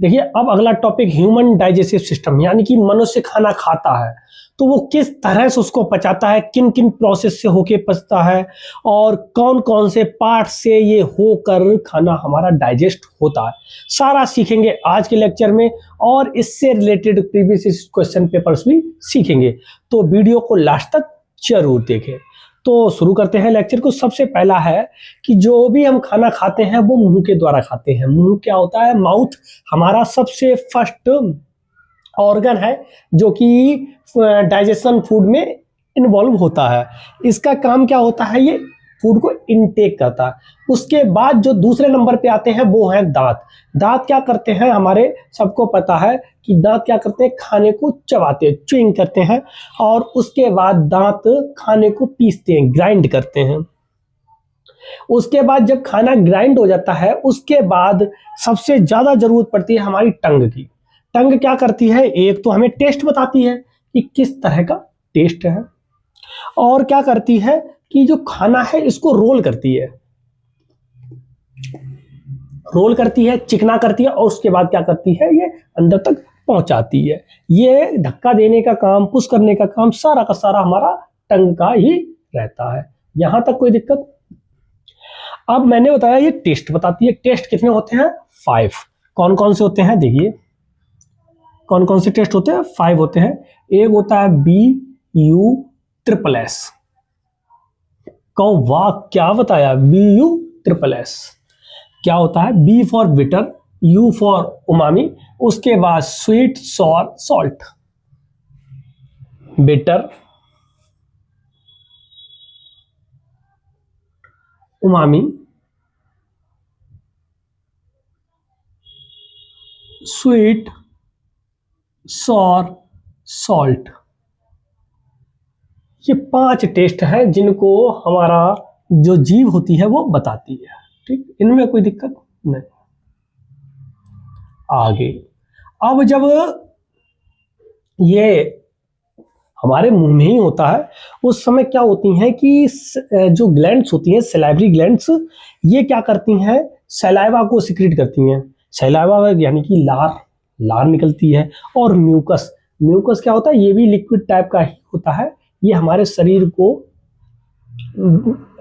देखिए अब अगला टॉपिक ह्यूमन डाइजेस्टिव सिस्टम, यानी कि मनुष्य खाना खाता है तो वो किस तरह से उसको पचाता है, किन किन प्रोसेस से होके पचता है और कौन कौन से पार्ट से ये होकर खाना हमारा डाइजेस्ट होता है, सारा सीखेंगे आज के लेक्चर में। और इससे रिलेटेड प्रीवियस क्वेश्चन पेपर्स भी सीखेंगे, तो वीडियो को लास्ट तक जरूर देखें। तो शुरू करते हैं लेक्चर को। सबसे पहला है कि जो भी हम खाना खाते हैं वो मुंह के द्वारा खाते हैं। मुंह क्या होता है? माउथ हमारा सबसे फर्स्ट ऑर्गन है जो कि डाइजेशन फूड में इन्वॉल्व होता है। इसका काम क्या होता है? ये फूड को इनटेक करता है। उसके बाद जो दूसरे नंबर पे आते हैं वो हैं दांत। दांत क्या करते हैं? हमारे सबको पता है कि दांत क्या करते हैं? खाने को चबाते हैं, च्युइंग करते हैं। और उसके बाद दांत खाने को पीसते हैं, ग्राइंड करते हैं। उसके बाद जब खाना ग्राइंड हो जाता है उसके बाद सबसे ज्यादा जरूरत पड़ती है हमारी टंग की। टंग क्या करती है? एक तो हमें टेस्ट बताती है कि किस तरह का टेस्ट है, और क्या करती है कि जो खाना है इसको रोल करती है, चिकना करती है, और उसके बाद क्या करती है? ये अंदर तक पहुंचाती है। ये धक्का देने का काम, पुश करने का काम सारा का सारा हमारा टंग का ही रहता है। यहां तक कोई दिक्कत? अब मैंने बताया ये टेस्ट बताती है। टेस्ट कितने होते हैं? 5। कौन कौन से होते हैं? देखिए कौन कौन से टेस्ट होते हैं? 5 होते हैं। एक होता है BU-SSS। कहो वाह, क्या बताया? BU-SSS क्या होता है? B for bitter, U for umami, उसके बाद sweet, sour, salt. Bitter, umami, sweet, sour, salt. ये 5 टेस्ट हैं जिनको हमारा जो जीभ होती है वो बताती है। ठीक, इनमें कोई दिक्कत नहीं। आगे अब जब ये हमारे मुंह में ही होता है उस समय क्या होती हैं कि जो ग्लैंड्स होती हैं, सलाइवरी ग्लैंड्स, ये क्या करती हैं? सलाइवा को सिक्रीट करती हैं। सलाइवा यानी कि लार निकलती है। और म्यूकस, म्यूकस क्या होता है? ये भी लिक्विड टाइप का ही होता है। ये हमारे शरीर को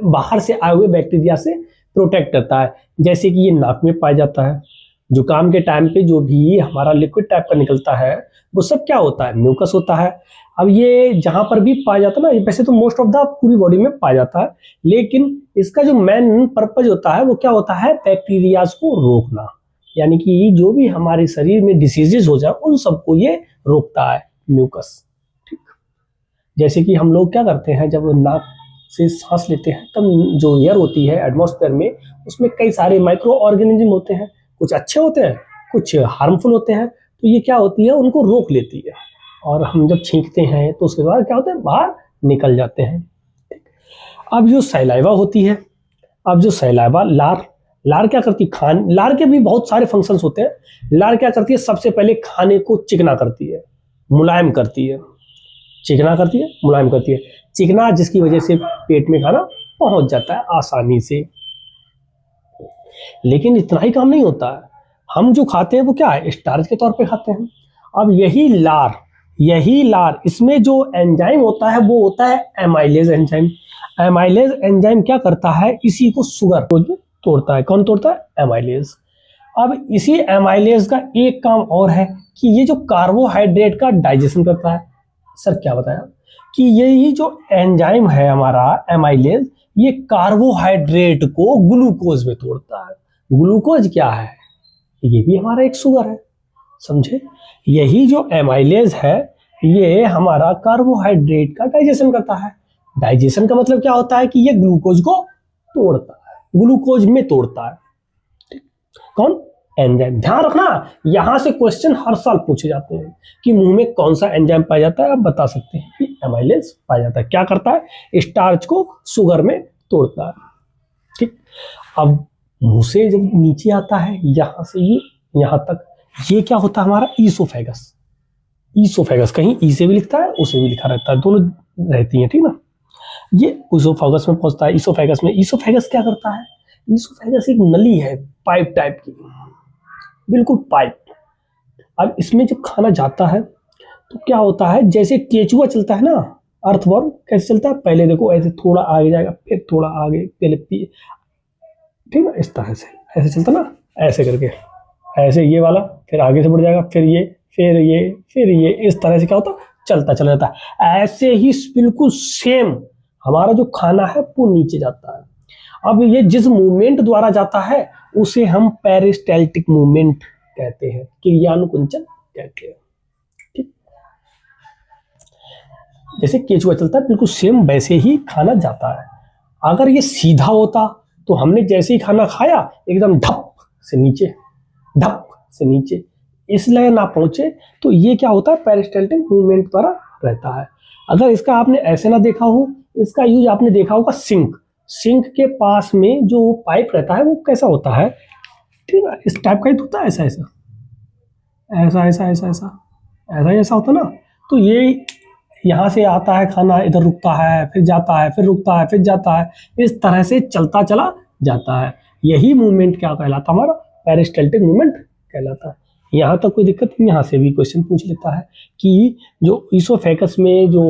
बाहर से आए हुए बैक्टीरिया से प्रोटेक्ट करता है। जैसे कि ये नाक में पाया जाता है। जुकाम के टाइम पे जो भी हमारा लिक्विड टाइप का निकलता है वो सब क्या होता है? म्यूकस होता है। अब ये जहां पर भी पाया जाता है ना, वैसे तो मोस्ट ऑफ द पूरी बॉडी में पाया जाता है, लेकिन इसका जो मेन पर्पज होता है वो क्या होता है? बैक्टीरियाज को रोकना, यानी कि जो भी हमारे शरीर में डिसीजेज हो जाए उन सबको ये रोकता है, म्यूकस। ठीक, जैसे कि हम लोग क्या करते हैं, जब नाक से सांस लेते हैं तब जो एयर होती है एटमॉस्फेयर में, उसमें कई सारे माइक्रो ऑर्गेनिज्म होते हैं। कुछ अच्छे होते हैं, कुछ हार्मफुल होते हैं। तो ये क्या होती है? उनको रोक लेती है। और हम जब छींकते हैं तो उसके बाद क्या होता है? बाहर निकल जाते हैं। अब जो सलाइवा होती है, अब जो सलाइवा, लार क्या करती है? लार के भी बहुत सारे फंक्शंस होते हैं। लार क्या करती है? सबसे पहले खाने को चिकना करती है, मुलायम करती है। चिकना करती है, मुलायम करती है। चिकना जिसकी वजह से पेट में खाना पहुंच जाता है आसानी से। लेकिन इतना ही काम नहीं होता है। हम जो खाते हैं वो क्या है? स्टार्च के तौर पे खाते हैं। अब यही लार, इसमें जो एंजाइम होता है वो होता है एमाइलेज एंजाइम। एमाइलेज एंजाइम क्या करता है? इसी को शुगर को तोड़ता है। कौन तोड़ता है? एमाइलेज। अब इसी एमाइलेज का एक काम और है कि ये जो कार्बोहाइड्रेट का डाइजेशन करता है। सर क्या बताया? कि यही जो एंजाइम है हमारा एमाइलेज, ये कार्बोहाइड्रेट को ग्लूकोज में तोड़ता है। ग्लूकोज क्या है? ये भी हमारा एक शुगर है, समझे? यही जो एमाइलेज है ये हमारा कार्बोहाइड्रेट का डाइजेशन करता है। डाइजेशन का मतलब क्या होता है? कि ये ग्लूकोज को तोड़ता है, ग्लूकोज में तोड़ता है। ठीक? कौन? एंजाइम। ध्यान रखना, यहां से क्वेश्चन हर साल पूछे जाते हैं कि मुंह में कौन सा एंजाइम पाया जाता है। आप बता सकते हैं कि एमाइलेज पाया जाता है। क्या करता है? स्टार्च को शुगर में तोड़ता है। ठीक, अब मुंह से जब नीचे आता है, यहां से ये यहां तक, ये क्या होता है? हमारा ईसोफेगस। ईसोफेगस कहीं ई से भी लिखता है, उसे भी लिखा रहता है, दोनों रहती है। ठीक ना? ये ईसोफेगस में पहुंचता है। ईसोफेगस में, ईसोफेगस क्या करता है? ईसोफेगस एक नली है, पाइप टाइप की, बिल्कुल पाइप। अब इसमें जब खाना जाता है तो क्या होता है, जैसे केचुआ चलता है ना, अर्थवर्म कैसे चलता है, पहले देखो ऐसे थोड़ा आगे जाएगा, फिर थोड़ा आगे, पहले ठीक है, इस तरह से ऐसे चलता ना, ऐसे करके, ऐसे ये वाला, फिर आगे से बढ़ जाएगा, फिर ये, फिर ये, फिर ये, इस तरह से क्या होता है, चलता चला जाता है। ऐसे ही बिल्कुल सेम हमारा जो खाना है वो नीचे जाता है। अब ये जिस मूवमेंट द्वारा जाता है उसे हम पेरिस्टाल्टिक मूवमेंट कहते हैं, क्रियानुकुंचन कहते हैं। ठीक, जैसे केचुआ चलता है बिल्कुल सेम वैसे ही खाना जाता है। अगर ये सीधा होता तो हमने जैसे ही खाना खाया एकदम ढप से नीचे, ढप से नीचे, इसलिए ना पहुंचे, तो ये क्या होता है, पेरिस्टाल्टिक मूवमेंट द्वारा रहता है। अगर इसका आपने ऐसे ना देखा हो, इसका यूज आपने देखा होगा सिंक, सिंक के पास में जो पाइप रहता है वो कैसा होता है, ठीक है, इस टाइप का ही होता है, ऐसा ऐसा ऐसा ऐसा ऐसा ऐसा ऐसा ऐसा होता है ना। तो ये यहाँ से आता है खाना, इधर रुकता है, फिर जाता है, फिर रुकता है, फिर जाता है, इस तरह से चलता चला जाता है। यही मूवमेंट क्या कहलाता है, हमारा पेरिस्टाल्टिक मूवमेंट कहलाता है। यहाँ तक कोई दिक्कत नहीं, यहाँ से भी क्वेश्चन पूछ लेता है कि जो ईसोफेगस में जो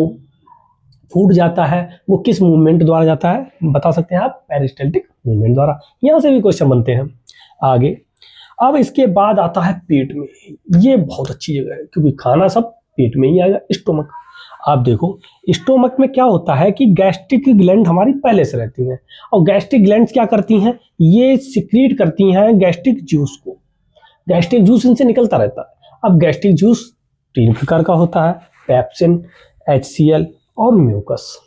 फूड जाता है वो किस मूवमेंट द्वारा जाता है, बता सकते हैं आप, पेरिस्टाल्टिक मूवमेंट द्वारा। यहाँ से भी क्वेश्चन बनते हैं आगे। अब इसके बाद आता है पेट में, ये बहुत अच्छी जगह है क्योंकि खाना सब पेट में ही आएगा, स्टोमक। आप देखो स्टोमक में क्या होता है कि गैस्ट्रिक ग्लैंड हमारी पहले से रहती हैं, और गैस्ट्रिक ग्लैंड्स क्या करती हैं, ये सिक्रीट करती हैं गैस्ट्रिक जूस को, गैस्ट्रिक जूस इनसे निकलता रहता है। अब गैस्ट्रिक जूस 3 प्रकार का होता है, पेप्सिन, HCl और म्यूकस।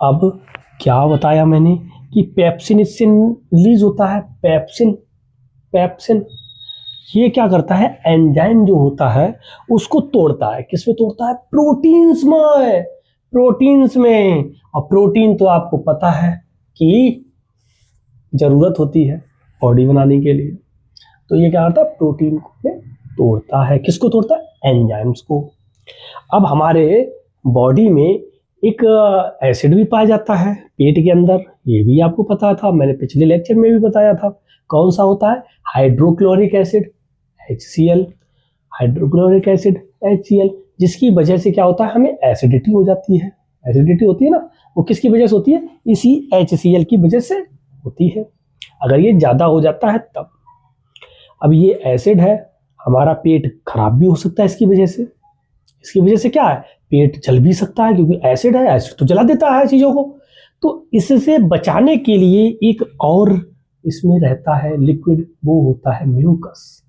अब क्या बताया मैंने कि पेप्सिन इससे रिलीज होता है, पेप्सिन, पेप्सिन ये क्या करता है, एंजाइम जो होता है उसको तोड़ता है, किसमें तोड़ता है, प्रोटीन्स में, प्रोटीन्स में। और प्रोटीन तो आपको पता है कि जरूरत होती है बॉडी बनाने के लिए, तो ये क्या करता है, प्रोटीन को तोड़ता है, किसको तोड़ता है, एंजाइम्स को। अब हमारे बॉडी में एक एसिड भी पाया जाता है पेट के अंदर, ये भी आपको पता था, मैंने पिछले लेक्चर में भी बताया था। कौन सा होता है, hydrochloric acid, HCl, hydrochloric acid HCl, जिसकी वजह से क्या होता है, हमें एसिडिटी हो जाती है। एसिडिटी होती है ना, वो किसकी वजह से होती है, इसी HCl की वजह से होती है, अगर ये ज़्यादा हो जाता है तब। अब ये एसिड है, हमारा पेट खराब भी हो सकता है इसकी वजह से, इसकी वजह से क्या है, पेट जल भी सकता है क्योंकि एसिड है, एसिड तो जला देता है चीज़ों को। तो इससे बचाने के लिए एक और इसमें रहता है लिक्विड, वो होता है म्यूकस,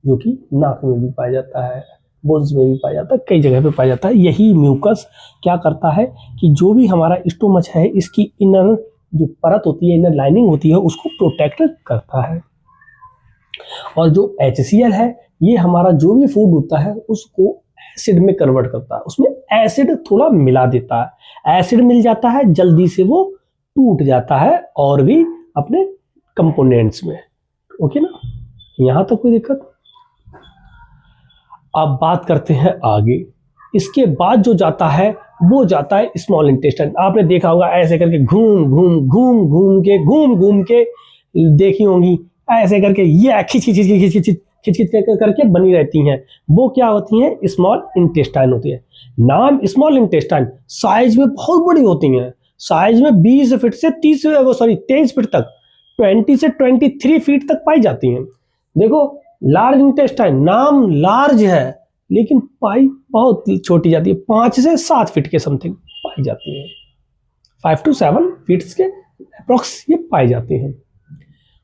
जो कि नाक में भी पाया जाता है, बोन्स में भी पाया जाता है, कई जगह पे पाया जाता है। यही म्यूकस क्या करता है कि जो भी हमारा स्टोमच है इसकी इनर जो परत होती है, इनर लाइनिंग होती है, उसको प्रोटेक्ट करता है। और जो HCl है ये हमारा जो भी फूड होता है उसको एसिड में कन्वर्ट करता है, उसमें एसिड थोड़ा मिला देता है, एसिड मिल जाता है, जल्दी से वो टूट जाता है और भी अपने कंपोनेंट्स में। ओके ना, यहां तक कोई दिक्कत। अब बात करते हैं आगे। इसके बाद जो जाता है वो जाता है स्मॉल इंटेस्टाइन। आपने देखा होगा ऐसे करके घूम घूम के देखी होंगी, ऐसे करके ये खिच खिच खिच खिच खिच खिच खिच करके बनी रहती हैं, वो क्या होती हैं, स्मॉल इंटेस्टाइन होती है। नाम स्मॉल इंटेस्टाइन, साइज में बहुत बड़ी होती हैं, साइज में 20 फीट से 23 फीट तक, 20 से 23 फीट तक पाई जाती हैं। देखो लार्ज इंटेस्टाइन, नाम लार्ज है लेकिन पाई बहुत छोटी जाती है, 5 से 7 फीट के समथिंग पाई जाती है, 5 to 7 फीट के अप्रॉक्स ये पाई जाती हैं।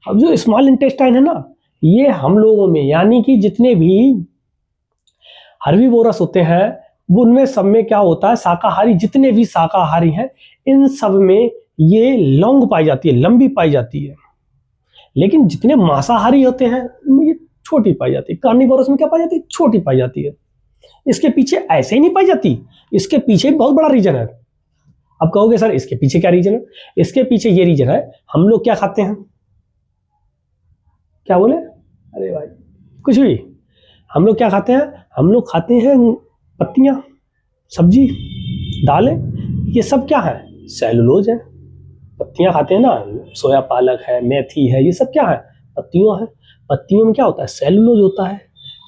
अब जो स्मॉल इंटेस्टाइन है ना, ये हम लोगों में यानी कि जितने भी हर्बीवोरस होते हैं वो उनमें सब में क्या होता है, शाकाहारी, जितने भी शाकाहारी हैं इन सब में ये लॉन्ग पाई जाती है, लंबी पाई जाती है। लेकिन जितने मांसाहारी होते हैं उनमें ये छोटी पाई जाती है। कार्निवोरस में क्या पाई जाती है, छोटी पाई जाती है। इसके पीछे ऐसे ही नहीं पाई जाती, इसके पीछे बहुत बड़ा रीजन है। अब कहोगे सर इसके पीछे क्या रीजन है, इसके पीछे ये रीजन है, हम लोग क्या खाते हैं, क्या बोले, अरे भाई कुछ भी, हम लोग क्या खाते हैं, हम लोग खाते हैं पत्तियां, सब्जी, दालें, ये सब क्या है, सेलुलोज है। पत्तियां खाते हैं ना, सोया पालक है, मेथी है, ये सब क्या है, पत्तियों है। पत्तियों में क्या होता है, सेलुलोज होता है।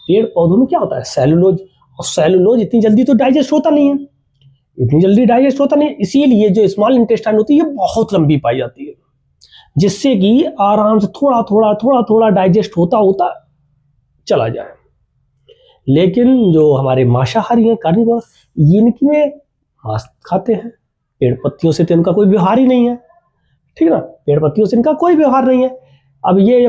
पेड़ पौधों में क्या होता है, सेलुलोज, और सेलुलोज इतनी जल्दी तो डाइजेस्ट होता नहीं है, इतनी जल्दी डाइजेस्ट होता नहीं है, इसीलिए जो स्मॉल इंटेस्टाइन होती है ये बहुत लंबी पाई जाती है, जिससे कि आराम से थोड़ा थोड़ा थोड़ा थोड़ा डाइजेस्ट होता होता चला जाए। लेकिन जो हमारे मांसाहारी हैं, कार्निवोर, इनमें मांस खाते हैं, पेड़ पत्तियों से तो इनका कोई व्यवहार ही नहीं है, ठीक है ना, पेड़ पत्तियों से इनका कोई व्यवहार नहीं है। अब ये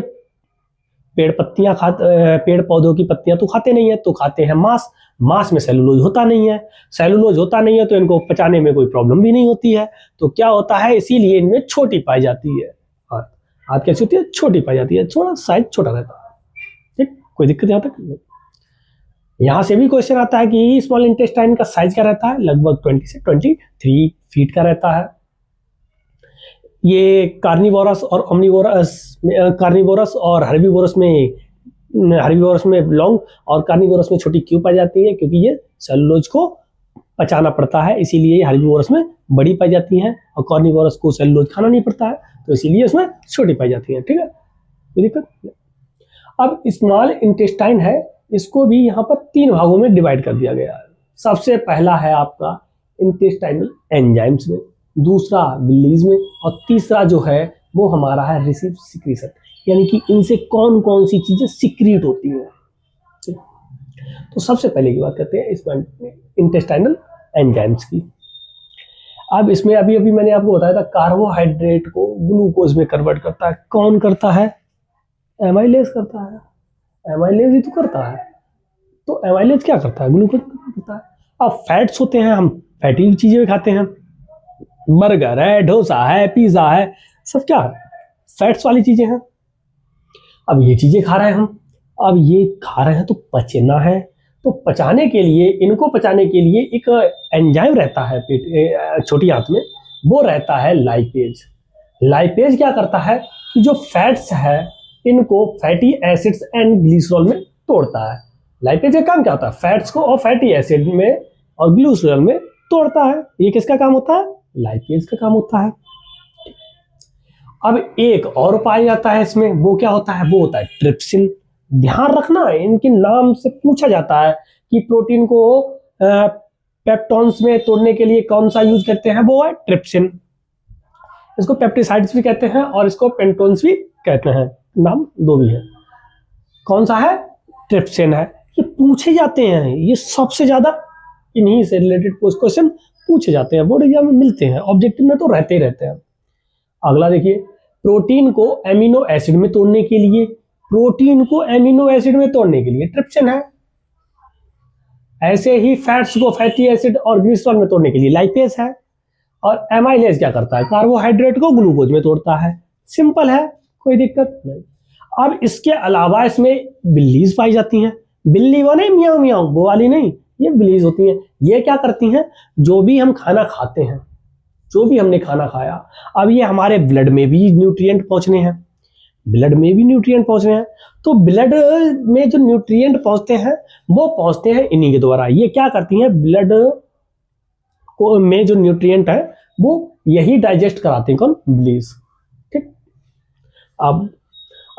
पेड़ पत्तियां पेड़ पौधों की पत्तियां तो खाते नहीं है, तो खाते हैं मांस, मांस में सेलुलोज होता नहीं है, सेलुलोज होता नहीं है तो इनको पचाने में कोई प्रॉब्लम भी नहीं होती है, तो क्या होता है, इसीलिए इनमें छोटी पाई जाती है। हाथ कैसी होती है, छोटी पाई जाती है, थोड़ा साइज छोटा रहता है, ठीक, कोई दिक्कत यहाँ तक नहीं। यहाँ से भी क्वेश्चन आता है कि स्मॉल इंटेस्टाइन का साइज क्या रहता है, लगभग 20 से 23 फीट का रहता है। ये कार्निवोरस और ओमनिवोरस, कार्निवोरस और हर्बीवोरस में लॉन्ग और कार्निवोरस में छोटी क्यों पाई जाती है, क्योंकि ये सेलुलोज को पचाना पड़ता है, इसीलिए हर्बीवोरस में बड़ी पाई जाती है, और कार्निवोरस को सेलुलोज खाना नहीं पड़ता है, तो इसीलिए उसमें छोटी पाई जाती है, ठीक है, कोई दिक्कत। अब स्मॉल इंटेस्टाइन है, इसको भी यहाँ पर 3 भागों में डिवाइड कर दिया गया है। सबसे पहला है आपका इंटेस्टाइनल एंजाइम्स में, दूसरा विलीज में, और तीसरा जो है वो हमारा है रिसीव सिक्रीशन, यानी कि इनसे कौन कौन सी चीजें सिक्रीट होती हैं। तो सबसे पहले की बात करते हैं इसमें इंटेस्टाइनल एंजाइम्स की। अब इसमें अभी अभी मैंने आपको बताया था, कार्बोहाइड्रेट को ग्लूकोज में कन्वर्ट करता है, कौन करता है, एमाइलेज करता है, एमाइलेज ही तो करता है, तो एमाइलेज क्या करता है, ग्लूकोज करता है। अब फैट्स होते हैं, हम फैटी चीजें खाते हैं, बर्गर है, डोसा है, पिज्जा है, सब क्या है, फैट्स वाली चीजें हैं। अब ये चीजें खा रहे हैं हम, अब ये खा रहे हैं तो पचना है, तो पचाने के लिए, इनको पचाने के लिए एक एंजाइम रहता है पेट छोटी आंत में, वो रहता है लाइपेज। लाइपेज क्या करता है कि जो फैट्स है इनको फैटी एसिड्स एंड ग्लिसरॉल में तोड़ता है। लाइपेज का काम क्या होता है, फैट्स को और फैटी एसिड में और ग्लिसरॉल में तोड़ता है। ये किसका काम होता है, लाइपेज का काम होता है। अब एक और पाया जाता है इसमें, वो क्या होता है, वो होता है ट्रिप्सिन। ध्यान रखना, इनके नाम से पूछा जाता है कि प्रोटीन को पेप्टॉन्स में तोड़ने के लिए कौन सा यूज करते हैं, वो है ट्रिप्सिन। इसको पेप्टिसाइड्स भी कहते हैं और इसको पेंटोन्स भी कहते हैं, नाम दो भी है। कौन सा है, ट्रिप्सिन है। ये पूछे जाते हैं, ये सबसे ज्यादा इन्हीं से रिलेटेड क्वेश्चन पूछे जाते हैं, बोर्ड एग्जाम में मिलते हैं, ऑब्जेक्टिव में तो रहते ही रहते हैं। अगला देखिए, प्रोटीन को एमिनो एसिड में तोड़ने के लिए, प्रोटीन को एमिनो एसिड में तोड़ने के लिए ट्रिप्सिन है। ऐसे ही फैट्स को फैटी एसिड और ग्लिसरॉल में तोड़ने के लिए लाइपेज है। और एमाइलेज क्या करता है, कार्बोहाइड्रेट को ग्लूकोज में तोड़ता है। सिंपल है, कोई दिक्कत नहीं। अब इसके अलावा इसमें बिल्लीज पाई जाती हैं। बिल्ली वो नहीं मियाँ मियाँ वो वाली नहीं, ये बिल्लीज होती हैं। ये क्या करती हैं, जो भी हम खाना खाते हैं, जो भी हमने खाना खाया, अब ये हमारे ब्लड में भी न्यूट्रिएंट पहुंचने हैं, ब्लड में भी न्यूट्रिएंट पहुंचने हैं। तो ब्लड में जो न्यूट्रिएंट पहुंचते हैं वो पहुंचते हैं इन्हीं के द्वारा। ये क्या करती हैं, ब्लड को में जो न्यूट्रिएंट है वो यही डाइजेस्ट कराते हैं, कौन, बिलीज, ठीक।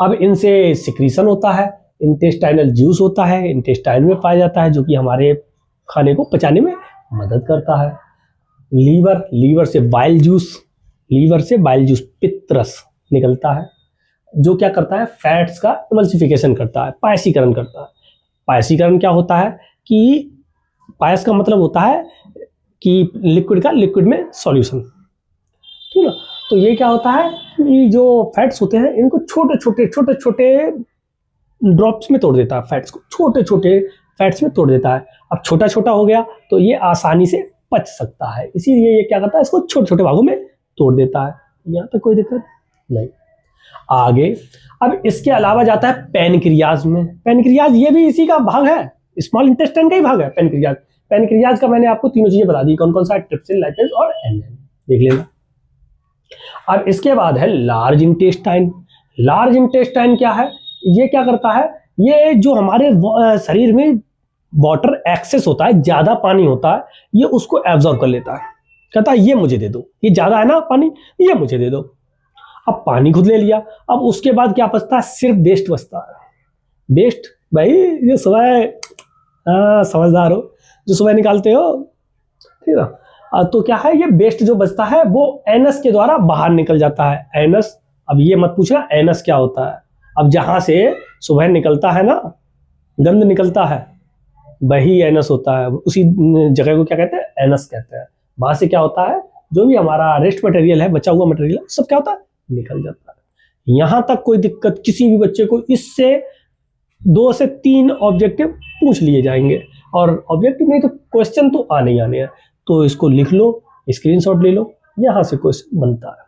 अब इनसे सिक्रीशन होता है, इंटेस्टाइनल जूस होता है, इंटेस्टाइन में पाया जाता है, जो कि हमारे खाने को पचाने में मदद करता है। लीवर से बाइल जूस, पित्त-रस निकलता है, जो क्या करता है, फैट्स का इमल्सिफिकेशन करता है, पायसीकरण करता है। पायसीकरण क्या होता है कि पायस का मतलब होता है कि लिक्विड का लिक्विड में सॉल्यूशन, ठीक है। तो ये क्या होता है कि जो फैट्स होते हैं इनको छोटे छोटे ड्रॉप्स में तोड़ देता है, फैट्स को छोटे छोटे फैट्स में तोड़ देता है। अब छोटा छोटा हो गया तो ये आसानी से पच सकता है, इसीलिए ये क्या करता है, इसको छोटे छोटे भागों में तोड़ देता है। यहाँ तक कोई दिक्कत नहीं। आगे अब इसके अलावा जाता है पैनक्रियाज में। पैनक्रियाज ये भी इसी का भाग है, स्मॉल इंटेस्टाइन का ही भाग है पैनक्रियाज। पैनक्रियाज का मैंने आपको तीनों चीजें बता दी, कौन कौन सा, ट्रिप्सिन, लाइपेज और एंजाइम, देख लेना। अब इसके बाद है लार्ज इंटेस्टाइन। लार्ज इंटेस्टाइन क्या है, ये क्या करता है, ये जो हमारे शरीर में वाटर एक्सेस होता है, ज्यादा पानी होता है, ये उसको एब्जॉर्ब कर लेता है। कहता है ये मुझे दे दो, ये ज्यादा है ना पानी, ये मुझे दे दो। अब पानी खुद ले लिया, अब उसके बाद क्या बचता है, सिर्फ वेस्ट बचता है। बेस्ट भाई, ये सुबह, हाँ समझदार हो, जो सुबह निकालते हो, ठीक है। तो क्या है, ये बेस्ट जो बचता है वो एनस के द्वारा बाहर निकल जाता है, एनस। अब ये मत पूछना एनस क्या होता है। अब जहां से सुबह निकलता है ना, गंध निकलता है, वही एनस होता है, उसी जगह को क्या कहते हैं, एनस कहते हैं। वहां से क्या होता है, जो भी हमारा रेस्ट मटेरियल है, बचा हुआ मटेरियल, सब क्या होता है, निकल जाता है। यहां तक कोई दिक्कत किसी भी बच्चे को, इससे 2 से 3 ऑब्जेक्टिव पूछ लिए जाएंगे, और ऑब्जेक्टिव नहीं तो क्वेश्चन तो आने ही आने हैं। तो इसको लिख लो, स्क्रीनशॉट ले लो, यहां से क्वेश्चन बनता है।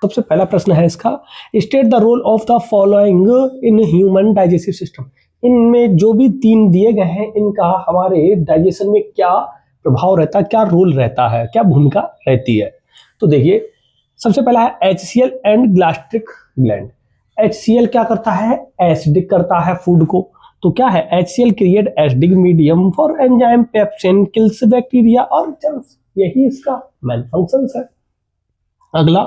सबसे पहला प्रश्न है इसका, state the role of the following in human digestive system. इनमें जो भी 3 दिए गए हैं, इनका हमारे डाइजेशन में क्या प्रभाव रहता है, क्या रोल रहता है, क्या भूमिका रहती है। तो देखिए, सबसे पहला है HCl एंड ग्लास्ट्रिक ग्लैंड। HCl क्या करता है, एसिडिक करता है फूड को। तो क्या है, HCl create acidic medium for enzyme, pepsin kills bacteria और जर्म्स, यही इसका मेन फंक्शंस है। अगला,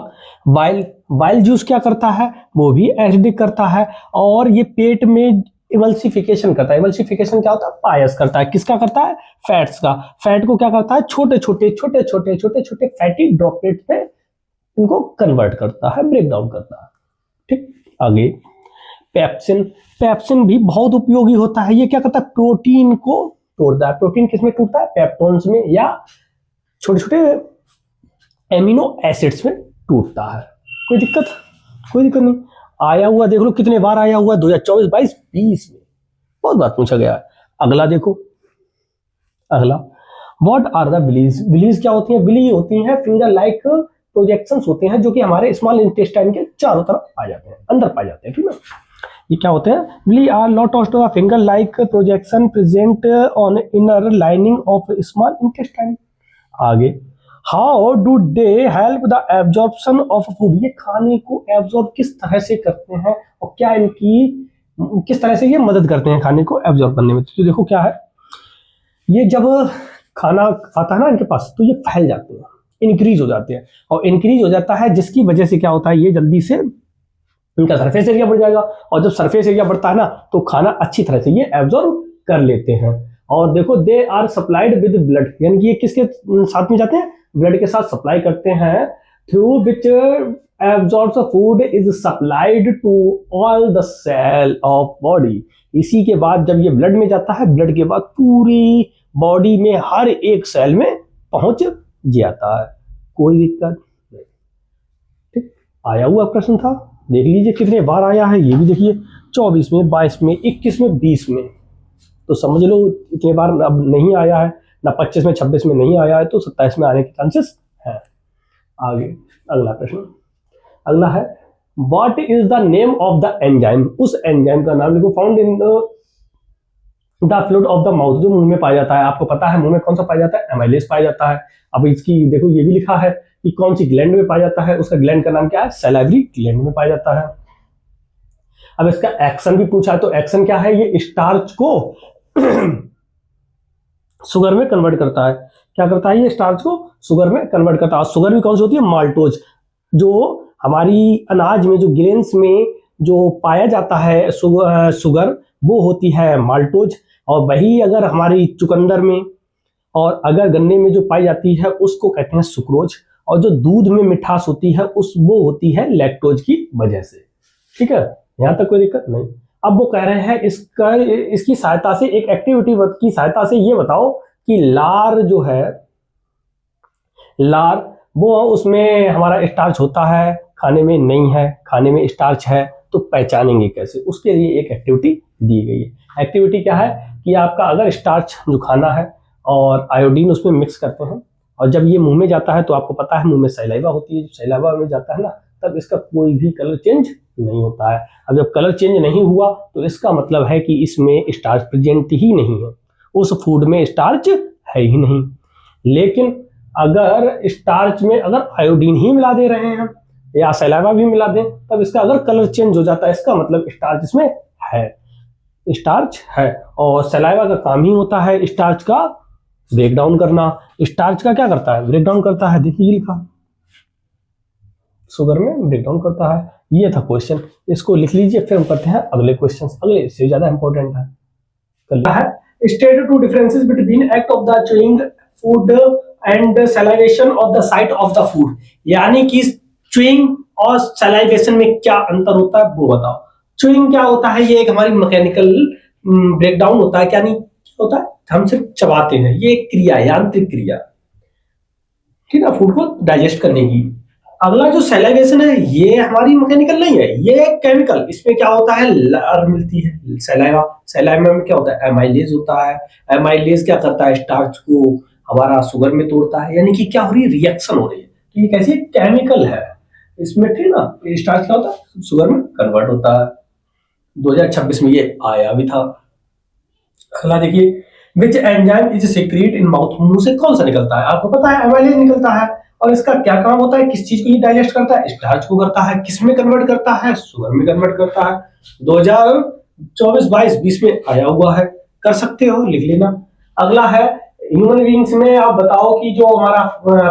बाइल जूस क्या करता है, वो भी एसिडिक करता है, और ये पेट में इमल्सिफिकेशन करता है। इमल्सिफिकेशन क्या होता है, पायस करता है। किसका करता है, फैट्स का। फैट को क्या करता है, छोटे छोटे फैटी ड्रॉपलेट में इनको कन्वर्ट करता है, ब्रेक डाउन करता है। ठीक, आगे पेप्सिन भी बहुत उपयोगी होता है। ये क्या करता है, प्रोटीन को तोड़ता है। प्रोटीन किसमें टूटता है, पेप्टोन्स में, या छोटे छोटे एमिनो एसिड्स में टूटता है। कोई दिक्कत नहीं। आया हुआ देख लो कितने बार आया हुआ, 2024, 22, 20 में बहुत बार पूछा गया है। अगला देखो, अगला, what are the villi. Villi क्या होती हैं, विली होती हैं फिंगर लाइक प्रोजेक्शंस होते हैं, जो कि हमारे स्मॉल इंटेस्टाइन के चारों तरफ आ जाते हैं, अंदर पाए जाते हैं। ठीक है, ये क्या होते हैं, villi are lot of finger like projection present on inner lining of small intestine. आगे, how do they help the absorption of food. ये खाने को एब्जॉर्ब किस तरह से करते हैं, और क्या इनकी किस तरह से ये मदद करते हैं खाने को एब्जॉर्ब करने में। तो देखो क्या है, ये जब खाना आता है ना इनके पास, तो ये फैल जाते हैं, इंक्रीज हो जाते हैं, और इंक्रीज हो जाता है जिसकी वजह से क्या होता है, ये जल्दी से इनका सरफेस एरिया बढ़ जाएगा, और जब सरफेस एरिया बढ़ता है ना, तो खाना अच्छी तरह से ये एब्जॉर्ब कर लेते हैं। और देखो, they are supplied with blood, यानी कि ये किसके साथ में जाते हैं, ब्लड के साथ सप्लाई करते हैं, through which absorbs food is supplied to all the cell of body. इसी के बाद जब ये ब्लड में जाता है, ब्लड के बाद पूरी बॉडी में हर एक सेल में पहुंच जाता है, कोई दिक्कत नहीं। ठीक, आया हुआ प्रश्न था, देख लीजिए कितने बार आया है, ये भी देखिए 24 में, 22 में, 21 में, 20 में। तो समझ लो इतने बार अब नहीं आया है ना, 25 में, 26 में नहीं आया है, तो 27 में आने के चांसेस है। आगे अगला प्रश्न, अगला है, what is the name of the enzyme. उस एंजाइम का नाम लिखो, found in the fluid of the mouth, जो मुंह में पाया जाता है। आपको पता है मुंह में कौन सा पाया जाता है, एमाइलेज पाया जाता है। अब इसकी देखो, ये भी लिखा है कि कौन सी ग्लैंड में पाया जाता है, उसका ग्लैंड का नाम क्या है, सैलाइवरी ग्लैंड में पाया जाता है। अब इसका एक्शन भी पूछा है, तो एक्शन क्या है, ये स्टार्च को शुगर में कन्वर्ट करता है। क्या करता है, ये स्टार्च को शुगर में कन्वर्ट करता है। शुगर भी कौन सी होती है, माल्टोज, जो हमारी अनाज में, जो ग्रेन्स में जो पाया जाता है शुगर, वो होती है माल्टोज। और वही अगर हमारी चुकंदर में और अगर गन्ने में जो पाई जाती है, उसको कहते हैं सुक्रोज। और जो दूध में मिठास होती है, वो होती है लैक्टोज की वजह से। ठीक है, यहां तक कोई दिक्कत नहीं। अब वो कह रहे हैं इसकी सहायता से, एक एक्टिविटी की सहायता से ये बताओ कि लार जो है, लार वो उसमें हमारा स्टार्च होता है, खाने में नहीं है, खाने में स्टार्च है, तो पहचानेंगे कैसे, उसके लिए एक एक्टिविटी दी गई है। एक्टिविटी क्या है कि आपका अगर स्टार्च जो खाना है और आयोडीन उसमें मिक्स करते हैं, और जब ये मुंह में जाता है, तो आपको पता है मुंह में सैलाइवा होती है, जब सैलाइवा में जाता है ना, तब इसका कोई भी कलर चेंज नहीं होता है। अब जब कलर चेंज नहीं हुआ, तो इसका मतलब है कि इसमें स्टार्च प्रेजेंट ही नहीं है, उस फूड में स्टार्च है ही नहीं। लेकिन अगर स्टार्च में अगर आयोडीन ही मिला दे रहे हैं या सैलाइवा भी मिला दें, तब इसका अगर कलर चेंज हो जाता है, इसका मतलब स्टार्च इसमें है, स्टार्च है। और सैलाइवा का काम ही होता है स्टार्च का ब्रेक डाउन करना। स्टार्च का क्या करता है, ब्रेक डाउन करता है। देखिए लिखा, शुगर में ब्रेक डाउन करता है। ये था क्वेश्चन, इसको लिख लीजिए, फिर हम करते हैं अगले क्वेश्चन। अगले इससे ज्यादा इंपॉर्टेंट है, state two differences between act of the chewing food and salivation of the sight of the food, यानी कि च्यूइंग और सलाइवेशन में क्या अंतर होता है वो बताओ। च्यूइंग क्या होता है, ये एक हमारी मैकेनिकल ब्रेकडाउन होता है, यानी क्या होता है, हम सिर्फ चबाते हैं, ये एक क्रिया, यांत्रिक क्रिया, ठीक है, फूड को डाइजेस्ट करने की। अगला जो सैलाइवेशन है ये हमारी मैकेनिकल नहीं है, ये केमिकल। इसमें क्या होता है, लार मिलती है, सैलाइवा। सैलाइवा में क्या होता है, एमाइलेज होता है। एमाइलेज क्या करता है, स्टार्च को हमारा शुगर में तोड़ता है, यानी कि क्या हो रही है, रिएक्शन हो रही है। तो ये कैसी केमिकल है इसमें, ठीक ना। स्टार्च क्या होता है, शुगर में कन्वर्ट होता है। 2026 में ये आया भी था। अगला देखिए, which enzyme is secret in mouth, मुंह से कौन सा निकलता है, आपको पता है एमाइलेज निकलता है। और इसका क्या काम होता है, किस चीज को ये डाइजेस्ट करता है, स्टार्च को करता है। किस में कन्वर्ट करता है, शुगर में कन्वर्ट करता है। 2024-22-20 में आया हुआ है, कर सकते हो, लिख लेना। अगला है, ह्यूमन बींग्स में आप बताओ कि जो हमारा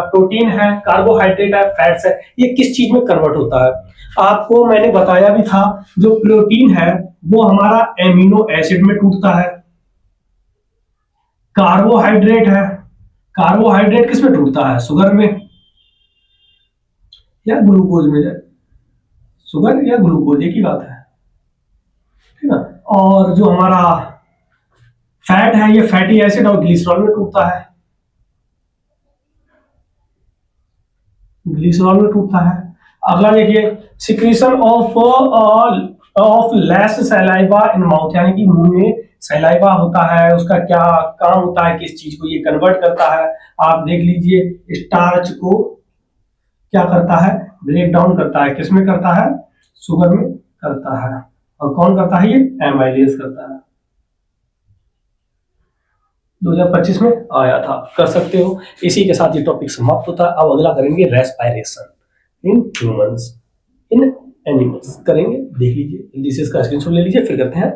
प्रोटीन है, कार्बोहाइड्रेट है, फैट्स है, ये किस चीज में कन्वर्ट होता है। आपको मैंने बताया भी था, जो प्रोटीन है वो हमारा एमिनो एसिड में टूटता है। कार्बोहाइड्रेट है, कार्बोहाइड्रेट किस में टूटता है, शुगर में या ग्लूकोज में जाए, शुगर या ग्लूकोज एक ही बात है, ठीक ना। और जो हमारा फैट है, ये फैटी एसिड और ग्लिसरॉल में टूटता है, ग्लिसरॉल में टूटता है। अगला देखिए, secretion of less saliva in mouth, यानी कि मुंह में सैलाइवा होता है, उसका क्या काम होता है, किस चीज को ये कन्वर्ट करता है। आप देख लीजिए, स्टार्च को क्या करता है, ब्रेक डाउन करता है, किसमें करता है, शुगर में करता है। और कौन करता है, ये एमाइलेज करता है। 2025 में आया था, कर सकते हो। इसी के साथ ये टॉपिक समाप्त होता है। अब अगला करेंगे respiration in humans, in animals करेंगे, देख लीजिए, जल्दी से इसका स्क्रीनशॉट ले लीजिए, फिर करते हैं